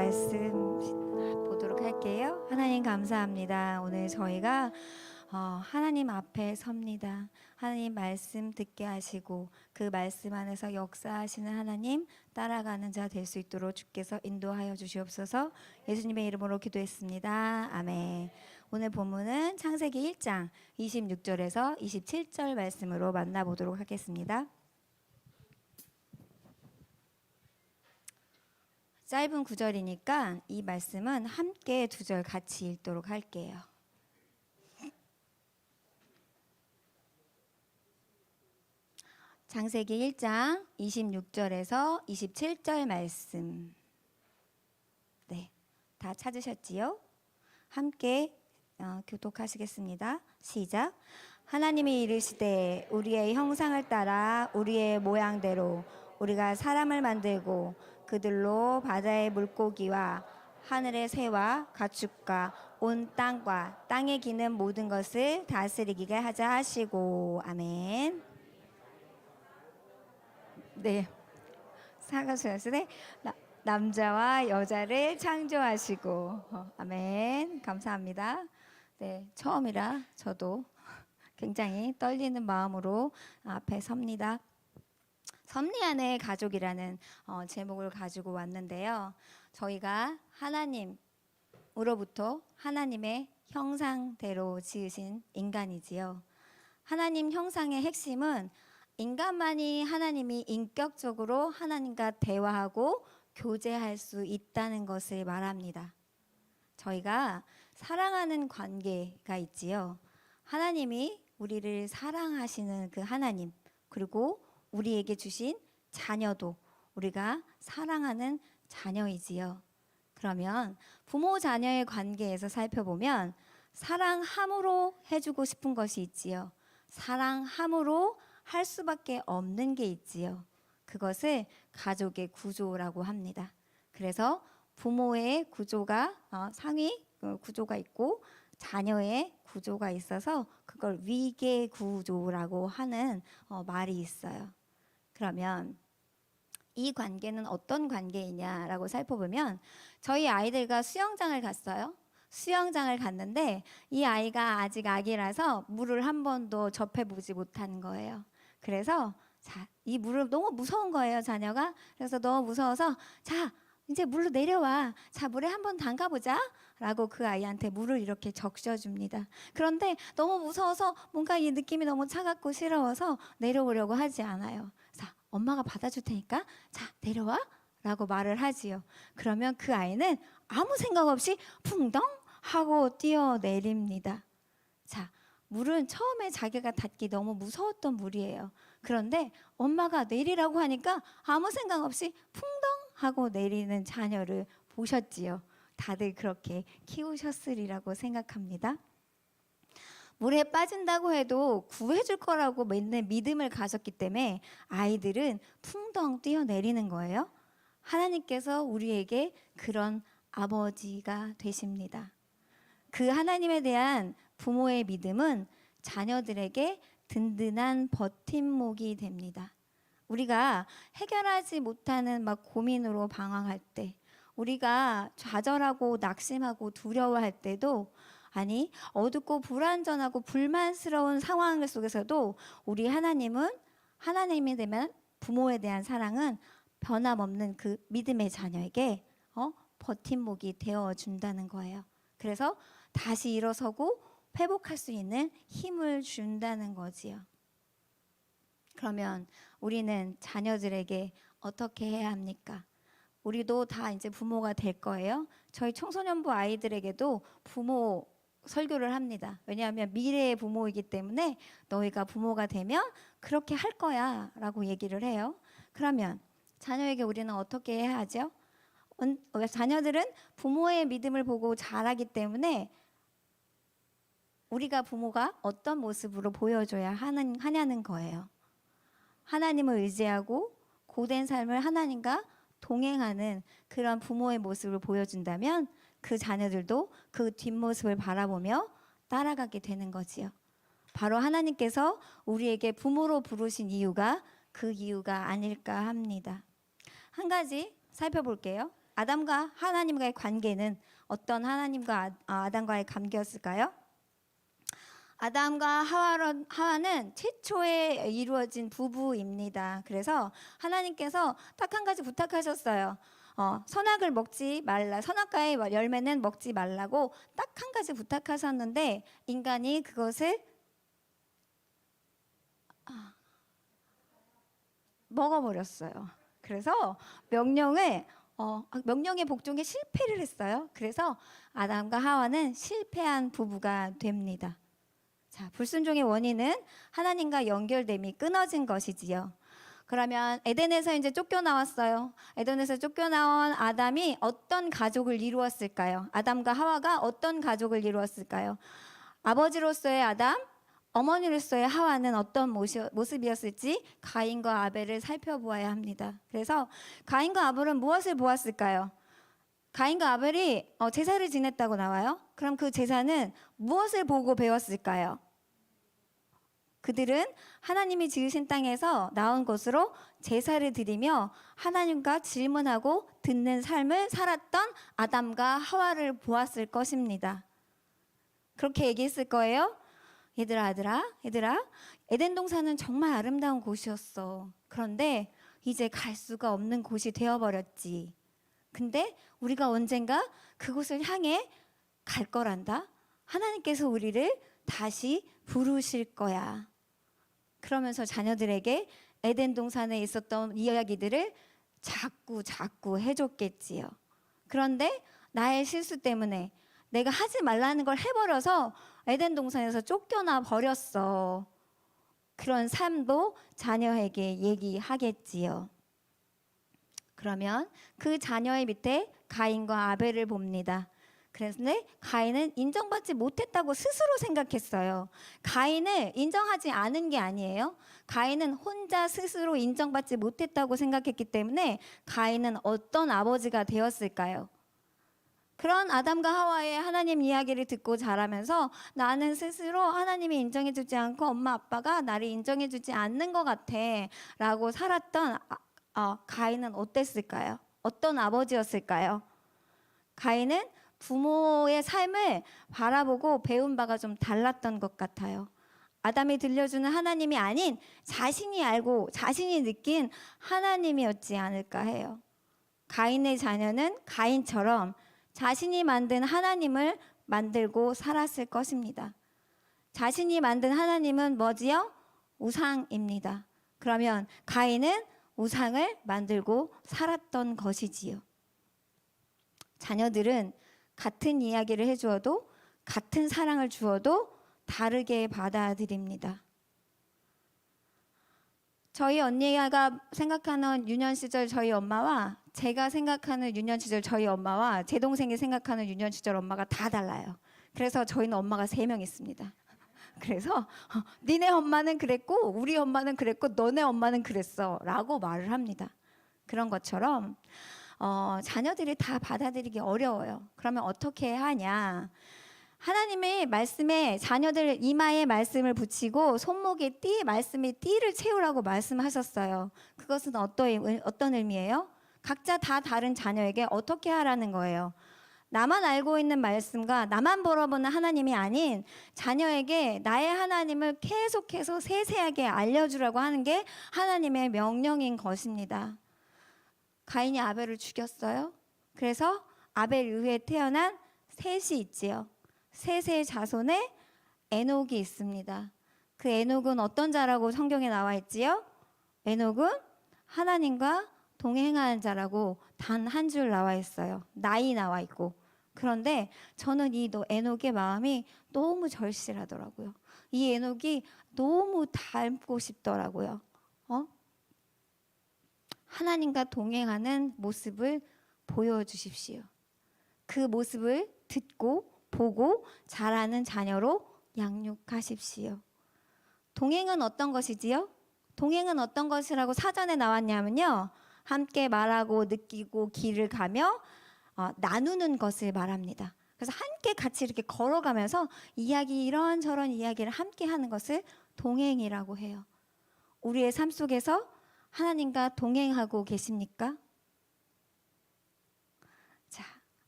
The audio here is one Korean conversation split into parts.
말씀 보도록 할게요. 하나님 감사합니다. 오늘 저희가 하나님 앞에 섭니다. 하나님 말씀 듣게 하시고 그 말씀 안에서 역사하시는 하나님 따라가는 자 될 수 있도록 주께서 인도하여 주시옵소서. 예수님의 이름으로 기도했습니다. 아멘. 오늘 본문은 창세기 1장 26절에서 27절 말씀으로 만나보도록 하겠습니다. 짧은 구절이니까 이 말씀은 함께 두 절 같이 읽도록 할게요. 창세기 1장 26절에서 27절 말씀. 네, 다 찾으셨지요? 함께 교독하시겠습니다. 시작. 하나님이 이르시되 우리의 형상을 따라 우리의 모양대로 우리가 사람을 만들고 그들로 바다의 물고기와 하늘의 새와 가축과 온 땅과 땅에 기는 모든 것을 다스리게 하자 하시고. 아멘. 네, 사가수였으네. 남자와 여자를 창조하시고. 아멘. 감사합니다. 네, 처음이라 저도 굉장히 떨리는 마음으로 앞에 섭니다. 섭리 안의 가족이라는 제목을 가지고 왔는데요. 저희가 하나님으로부터 하나님의 형상대로 지으신 인간이지요. 하나님 형상의 핵심은 인간만이 하나님이 인격적으로 하나님과 대화하고 교제할 수 있다는 것을 말합니다. 저희가 사랑하는 관계가 있지요. 하나님이 우리를 사랑하시는 그 하나님, 그리고 우리에게 주신 자녀도 우리가 사랑하는 자녀이지요. 그러면 부모 자녀의 관계에서 살펴보면 사랑함으로 해주고 싶은 것이 있지요. 사랑함으로 할 수밖에 없는 게 있지요. 그것을 가족의 구조라고 합니다. 그래서 부모의 구조가 상위 구조가 있고 자녀의 구조가 있어서 그걸 위계 구조라고 하는 말이 있어요. 그러면 이 관계는 어떤 관계이냐라고 살펴보면 저희 아이들과 수영장을 갔어요. 수영장을 갔는데 이 아이가 아직 아기라서 물을 한 번도 접해보지 못한 거예요. 그래서 이 물을 너무 무서운 거예요, 자녀가. 그래서 너무 무서워서 자, 이제 물로 내려와. 자, 물에 한번 담가보자. 라고 그 아이한테 물을 이렇게 적셔줍니다. 그런데 너무 무서워서 뭔가 이 느낌이 너무 차갑고 싫어서 내려오려고 하지 않아요. 자, 엄마가 받아줄 테니까 자, 내려와. 라고 말을 하지요. 그러면 그 아이는 아무 생각 없이 풍덩 하고 뛰어내립니다. 자, 물은 처음에 자기가 닿기 너무 무서웠던 물이에요. 그런데 엄마가 내리라고 하니까 아무 생각 없이 풍덩 하고 내리는 자녀를 보셨지요. 다들 그렇게 키우셨으리라고 생각합니다. 물에 빠진다고 해도 구해줄 거라고 맨날 믿음을 가졌기 때문에 아이들은 풍덩 뛰어내리는 거예요. 하나님께서 우리에게 그런 아버지가 되십니다. 그 하나님에 대한 부모의 믿음은 자녀들에게 든든한 버팀목이 됩니다. 우리가 해결하지 못하는 고민으로 방황할 때, 우리가 좌절하고 낙심하고 두려워할 때도, 아니 어둡고 불안전하고 불만스러운 상황 속에서도 우리 하나님은, 하나님이 되면 부모에 대한 사랑은 변함없는 그 믿음의 자녀에게 버팀목이 되어준다는 거예요. 그래서 다시 일어서고 회복할 수 있는 힘을 준다는 거지요. 그러면 우리는 자녀들에게 어떻게 해야 합니까? 우리도 다 이제 부모가 될 거예요. 저희 청소년부 아이들에게도 부모 설교를 합니다. 왜냐하면 미래의 부모이기 때문에 너희가 부모가 되면 그렇게 할 거야 라고 얘기를 해요. 그러면 자녀에게 우리는 어떻게 해야 하죠? 자녀들은 부모의 믿음을 보고 자라기 때문에 우리가 부모가 어떤 모습으로 보여줘야 하냐는 거예요. 하나님을 의지하고 고된 삶을 하나님과 동행하는 그런 부모의 모습을 보여준다면 그 자녀들도 그 뒷모습을 바라보며 따라가게 되는 거지요. 바로 하나님께서 우리에게 부모로 부르신 이유가 그 이유가 아닐까 합니다. 한 가지 살펴볼게요. 아담과 하나님과의 관계는 어떤 하나님과 아담과의 관계였을까요? 아담과 하와는 최초에 이루어진 부부입니다. 그래서 하나님께서 딱 한 가지 부탁하셨어요. 선악을 먹지 말라, 선악과의 열매는 먹지 말라고 딱 한 가지 부탁하셨는데 인간이 그것을 먹어버렸어요. 그래서 명령의 복종에 실패를 했어요. 그래서 아담과 하와는 실패한 부부가 됩니다. 자, 불순종의 원인은 하나님과 연결됨이 끊어진 것이지요. 그러면 에덴에서 이제 쫓겨나왔어요. 에덴에서 쫓겨나온 아담이 어떤 가족을 이루었을까요? 아담과 하와가 어떤 가족을 이루었을까요? 아버지로서의 아담, 어머니로서의 하와는 어떤 모습이었을지 가인과 아벨을 살펴보아야 합니다. 그래서 가인과 아벨은 무엇을 보았을까요? 가인과 아벨이 제사를 지냈다고 나와요. 그럼 그 제사는 무엇을 보고 배웠을까요? 그들은 하나님이 지으신 땅에서 나온 곳으로 제사를 드리며 하나님과 질문하고 듣는 삶을 살았던 아담과 하와를 보았을 것입니다. 그렇게 얘기했을 거예요. 얘들아, 에덴 동산은 정말 아름다운 곳이었어. 그런데 이제 갈 수가 없는 곳이 되어버렸지. 근데 우리가 언젠가 그곳을 향해 갈 거란다. 하나님께서 우리를 다시 부르실 거야. 그러면서 자녀들에게 에덴 동산에 있었던 이야기들을 자꾸 해줬겠지요. 그런데 나의 실수 때문에 내가 하지 말라는 걸 해버려서 에덴 동산에서 쫓겨나 버렸어. 그런 삶도 자녀에게 얘기하겠지요. 그러면 그 자녀의 밑에 가인과 아벨을 봅니다. 그런데 가인은 인정받지 못했다고 스스로 생각했어요. 가인을 인정하지 않은 게 아니에요. 가인은 혼자 스스로 인정받지 못했다고 생각했기 때문에 가인은 어떤 아버지가 되었을까요? 그런 아담과 하와의 하나님 이야기를 듣고 자라면서 나는 스스로 하나님이 인정해주지 않고 엄마 아빠가 나를 인정해주지 않는 것 같아 라고 살았던 가인은 어땠을까요? 어떤 아버지였을까요? 가인은 부모의 삶을 바라보고 배운 바가 좀 달랐던 것 같아요. 아담이 들려주는 하나님이 아닌 자신이 알고 자신이 느낀 하나님이었지 않을까 해요. 가인의 자녀는 가인처럼 자신이 만든 하나님을 만들고 살았을 것입니다. 자신이 만든 하나님은 뭐지요? 우상입니다. 그러면 가인은 우상을 만들고 살았던 것이지요. 자녀들은 같은 이야기를 해주어도 같은 사랑을 주어도 다르게 받아들입니다. 저희 언니가 생각하는 유년 시절 저희 엄마와 제가 생각하는 유년 시절 저희 엄마와 제 동생이 생각하는 유년 시절 엄마가 다 달라요. 그래서 저희는 엄마가 3명 있습니다. 그래서 니네 엄마는 그랬고 우리 엄마는 그랬고 너네 엄마는 그랬어 라고 말을 합니다. 그런 것처럼 자녀들이 다 받아들이기 어려워요. 그러면 어떻게 하냐? 하나님의 말씀에 자녀들 이마에 말씀을 붙이고 손목에 말씀의 띠를 채우라고 말씀하셨어요. 그것은 어떤 의미예요? 각자 다 다른 자녀에게 어떻게 하라는 거예요. 나만 알고 있는 말씀과 나만 바라보는 하나님이 아닌 자녀에게 나의 하나님을 계속해서 세세하게 알려주라고 하는 게 하나님의 명령인 것입니다. 가인이 아벨을 죽였어요. 그래서 아벨 이후에 태어난 셋이 있지요. 셋의 자손에 에녹이 있습니다. 그 에녹은 어떤 자라고 성경에 나와 있지요? 에녹은 하나님과 동행하는 자라고 단 한 줄 나와 있어요. 나이 나와 있고. 그런데 저는 이 에녹의 마음이 너무 절실하더라고요. 이 에녹이 너무 닮고 싶더라고요. 하나님과 동행하는 모습을 보여주십시오. 그 모습을 듣고 보고 자라는 자녀로 양육하십시오. 동행은 어떤 것이지요? 동행은 어떤 것이라고 사전에 나왔냐면요. 함께 말하고 느끼고 길을 가며 나누는 것을 말합니다. 그래서 함께 같이 이렇게 걸어가면서 이런저런 이야기를 함께 하는 것을 동행이라고 해요. 우리의 삶 속에서 하나님과 동행하고 계십니까?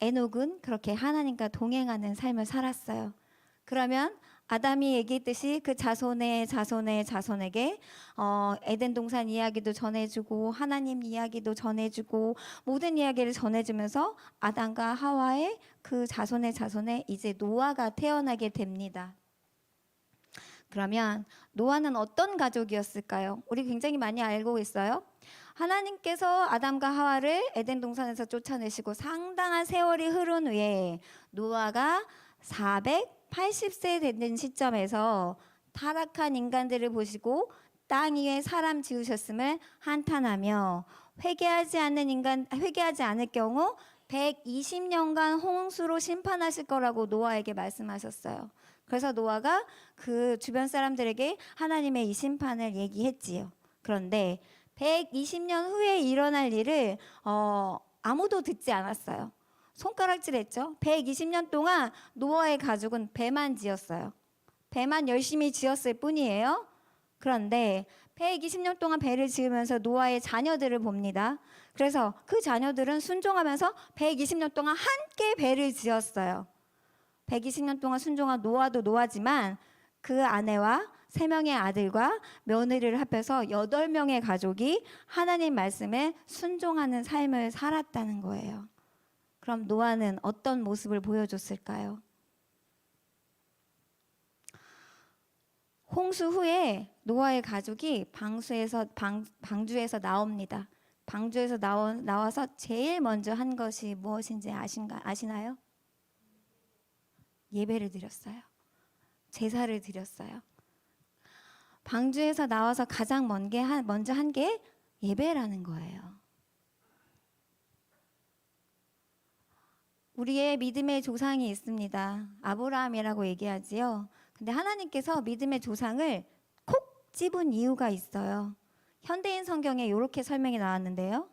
에녹은 그렇게 하나님과 동행하는 삶을 살았어요. 그러면 아담이 얘기했듯이 그 자손의 자손에게 에덴 동산 이야기도 전해주고 하나님 이야기도 전해주고 모든 이야기를 전해주면서 아담과 하와의 그 자손에 이제 노아가 태어나게 됩니다. 그러면 노아는 어떤 가족이었을까요? 우리 굉장히 많이 알고 있어요. 하나님께서 아담과 하와를 에덴 동산에서 쫓아내시고 상당한 세월이 흐른 후에 노아가 480세 되는 시점에서 타락한 인간들을 보시고 땅 위에 사람 지으셨음을 한탄하며 회개하지 않을 경우 120년간 홍수로 심판하실 거라고 노아에게 말씀하셨어요. 그래서 노아가 그 주변 사람들에게 하나님의 이 심판을 얘기했지요. 그런데 120년 후에 일어날 일을 아무도 듣지 않았어요. 손가락질했죠. 120년 동안 노아의 가족은 배만 지었어요. 배만 열심히 지었을 뿐이에요. 그런데 120년 동안 배를 지으면서 노아의 자녀들을 봅니다. 그래서 그 자녀들은 순종하면서 120년 동안 함께 배를 지었어요. 120년 동안 순종한 노아도 노아지만 그 아내와 3명의 아들과 며느리를 합해서 8명의 가족이 하나님 말씀에 순종하는 삶을 살았다는 거예요. 그럼 노아는 어떤 모습을 보여줬을까요? 홍수 후에 노아의 가족이 방주에서 나옵니다. 방주에서 나와서 제일 먼저 한 것이 무엇인지 아시나요? 예배를 드렸어요. 제사를 드렸어요. 방주에서 나와서 가장 먼저 한 게 예배라는 거예요. 우리의 믿음의 조상이 있습니다. 아브라함이라고 얘기하지요. 근데 하나님께서 믿음의 조상을 콕 집은 이유가 있어요. 현대인 성경에 이렇게 설명이 나왔는데요.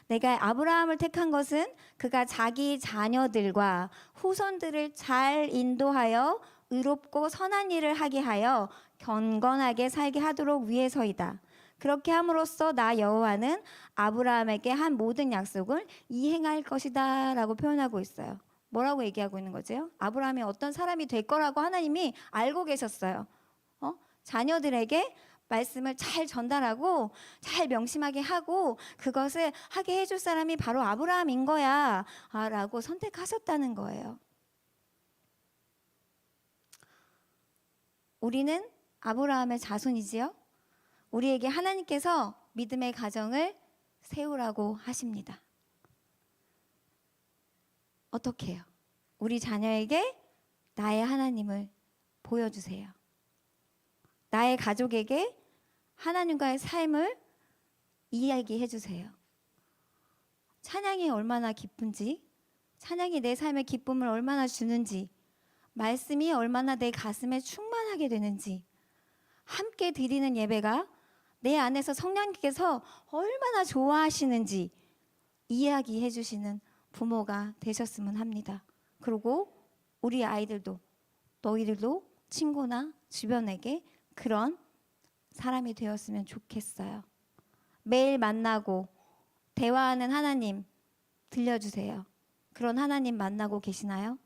내가 아브라함을 택한 것은 그가 자기 자녀들과 후손들을 잘 인도하여 의롭고 선한 일을 하게 하여 경건하게 살게 하도록 위해서이다. 그렇게 함으로써 나 여호와는 아브라함에게 한 모든 약속을 이행할 것이다 라고 표현하고 있어요. 뭐라고 얘기하고 있는 거죠? 아브라함이 어떤 사람이 될 거라고 하나님이 알고 계셨어요. 자녀들에게 말씀을 잘 전달하고 잘 명심하게 하고 그것을 하게 해줄 사람이 바로 아브라함인 거야 라고 선택하셨다는 거예요. 우리는 아브라함의 자손이지요. 우리에게 하나님께서 믿음의 가정을 세우라고 하십니다. 어떻게 해요? 우리 자녀에게 나의 하나님을 보여주세요. 나의 가족에게 하나님과의 삶을 이야기해 주세요. 찬양이 얼마나 기쁜지, 찬양이 내 삶의 기쁨을 얼마나 주는지, 말씀이 얼마나 내 가슴에 충만하게 되는지, 함께 드리는 예배가 내 안에서 성령님께서 얼마나 좋아하시는지 이야기해 주시는 부모가 되셨으면 합니다. 그리고 우리 아이들도, 너희들도 친구나 주변에게 그런 사람이 되었으면 좋겠어요. 매일 만나고 대화하는 하나님 들려주세요. 그런 하나님 만나고 계시나요?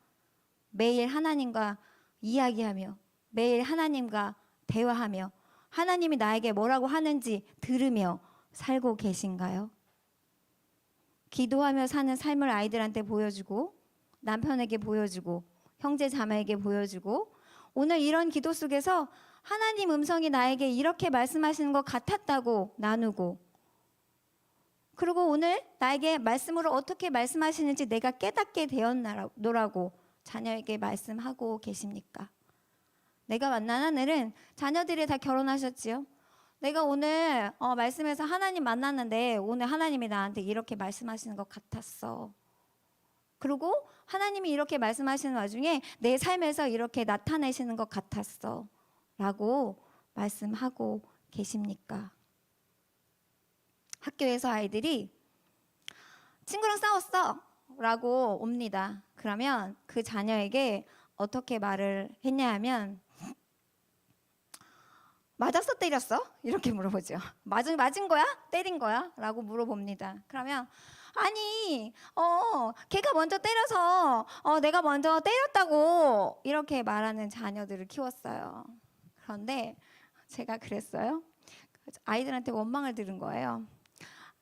매일 하나님과 이야기하며 매일 하나님과 대화하며 하나님이 나에게 뭐라고 하는지 들으며 살고 계신가요? 기도하며 사는 삶을 아이들한테 보여주고 남편에게 보여주고 형제 자매에게 보여주고 오늘 이런 기도 속에서 하나님 음성이 나에게 이렇게 말씀하시는 것 같았다고 나누고 그리고 오늘 나에게 말씀으로 어떻게 말씀하시는지 내가 깨닫게 되었노라고 자녀에게 말씀하고 계십니까? 내가 만난 하늘은 자녀들이 다 결혼하셨지요. 내가 오늘 말씀에서 하나님 만났는데 오늘 하나님이 나한테 이렇게 말씀하시는 것 같았어. 그리고 하나님이 이렇게 말씀하시는 와중에 내 삶에서 이렇게 나타내시는 것 같았어 라고 말씀하고 계십니까? 학교에서 아이들이 친구랑 싸웠어 라고 옵니다. 그러면 그 자녀에게 어떻게 말을 했냐 하면 맞았어 때렸어? 이렇게 물어보죠. 맞은 거야? 때린 거야? 라고 물어봅니다. 그러면 아니, 걔가 먼저 때려서 내가 먼저 때렸다고 이렇게 말하는 자녀들을 키웠어요. 그런데 제가 그랬어요. 아이들한테 원망을 들은 거예요.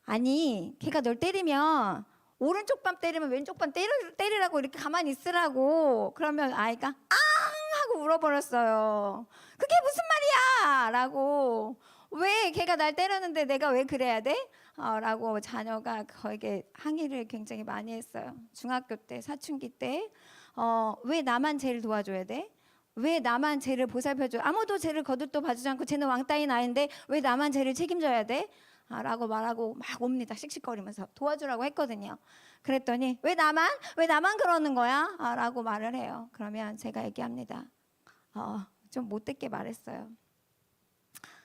아니, 걔가 널 때리면 오른쪽 밤 때리면 왼쪽 밤 때리라고 이렇게 가만히 있으라고. 그러면 아이가 앙 하고 울어버렸어요. 그게 무슨 말이야? 라고. 왜 걔가 날 때렸는데 내가 왜 그래야 돼? 라고 자녀가 거기에 항의를 굉장히 많이 했어요. 중학교 때, 사춘기 때. 왜 나만 쟤를 도와줘야 돼? 왜 나만 쟤를 보살펴줘? 아무도 쟤를 거들떠 봐주지 않고 쟤는 왕따인 아이인데 왜 나만 쟤를 책임져야 돼? 라고 말하고 막 옵니다. 씩씩거리면서 도와주라고 했거든요. 그랬더니 왜 나만 그러는 거야? 라고 말을 해요. 그러면 제가 얘기합니다. 좀 못됐게 말했어요.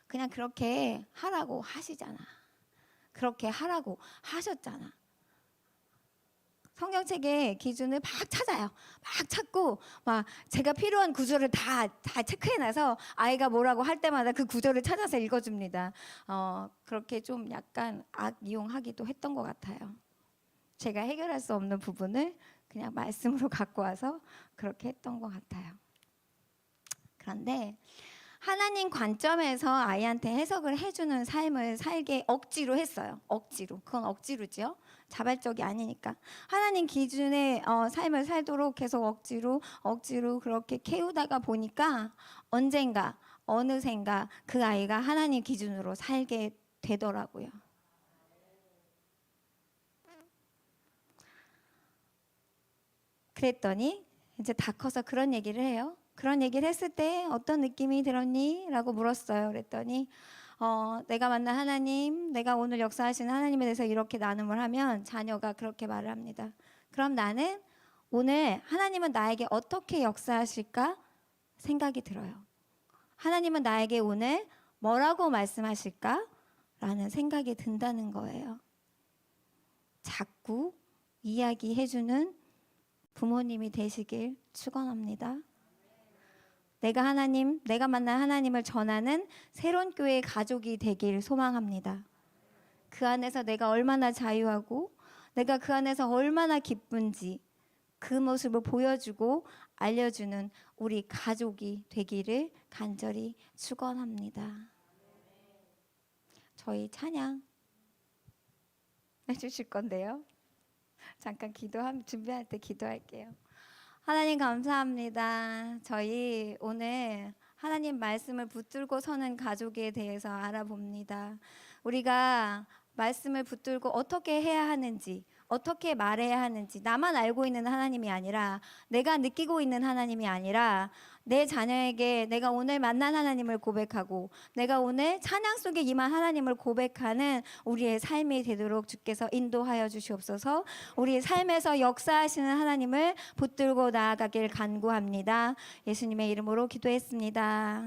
그냥 그렇게 하라고 하시잖아. 그렇게 하라고 하셨잖아. 성경책의 기준을 막 찾아요. 막 찾고 막 제가 필요한 구절을 다 체크해놔서 아이가 뭐라고 할 때마다 그 구절을 찾아서 읽어줍니다. 그렇게 좀 약간 악이용하기도 했던 것 같아요. 제가 해결할 수 없는 부분을 그냥 말씀으로 갖고 와서 그렇게 했던 것 같아요. 그런데 하나님 관점에서 아이한테 해석을 해주는 삶을 살게 억지로 했어요. 억지로. 그건 억지로죠. 자발적이 아니니까. 하나님 기준의 삶을 살도록 계속 억지로 그렇게 키우다가 보니까 언젠가 어느샌가 그 아이가 하나님 기준으로 살게 되더라고요. 그랬더니 이제 다 커서 그런 얘기를 해요. 그런 얘기를 했을 때 어떤 느낌이 들었니? 라고 물었어요. 그랬더니 내가 만난 하나님, 내가 오늘 역사하시는 하나님에 대해서 이렇게 나눔을 하면 자녀가 그렇게 말을 합니다. 그럼 나는 오늘 하나님은 나에게 어떻게 역사하실까 생각이 들어요. 하나님은 나에게 오늘 뭐라고 말씀하실까? 라는 생각이 든다는 거예요. 자꾸 이야기해주는 부모님이 되시길 축원합니다. 내가 만난 하나님을 전하는 새로운 교회의 가족이 되길 소망합니다. 그 안에서 내가 얼마나 자유하고 내가 그 안에서 얼마나 기쁜지 그 모습을 보여주고 알려주는 우리 가족이 되기를 간절히 축원합니다. 저희 찬양 해주실 건데요. 잠깐 준비할 때 기도할게요. 하나님 감사합니다. 저희 오늘 하나님 말씀을 붙들고 서는 가족에 대해서 알아봅니다. 우리가 말씀을 붙들고 어떻게 해야 하는지, 어떻게 말해야 하는지 나만 알고 있는 하나님이 아니라 내가 느끼고 있는 하나님이 아니라 내 자녀에게 내가 오늘 만난 하나님을 고백하고 내가 오늘 찬양 속에 임한 하나님을 고백하는 우리의 삶이 되도록 주께서 인도하여 주시옵소서. 우리의 삶에서 역사하시는 하나님을 붙들고 나아가길 간구합니다. 예수님의 이름으로 기도했습니다.